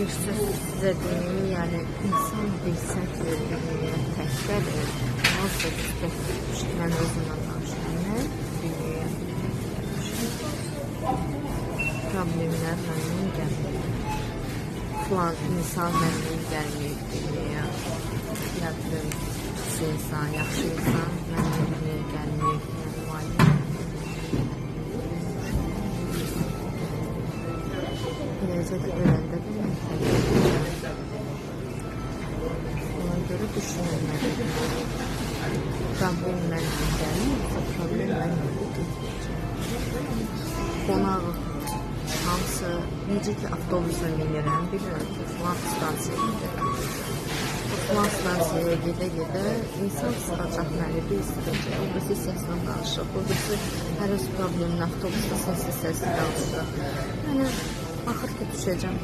bir söz sizə deyim, yəni insan bir səhv verdiğini təkrar nasıl istəyir, mən özümlə danışıram, bilməyəm. Problemlər məndən gəlmir. Falan insan məndən gəlməyib dünyaya. Ya bilim, pis insan, yaxşı insan məndən dünyaya gəlməyib. Gələcəkdə öləndə də mən təqdir. Ona görə düşünülməlidir. Problem məndən gəlməyibsə, problem məndən gəlməyib. Qonağım, hamısı necə ki avtobusa minirəm, bilirəm ki, filan stansiyaya gedirəm. Filan stansiyaya gedə-gedə insan sıxacaq məni, bir sıxacaq, o birisi səslə danışır, o birisi hər öz problemini avtobusda səsli danışır. Yəni, axır ki düşəcəm.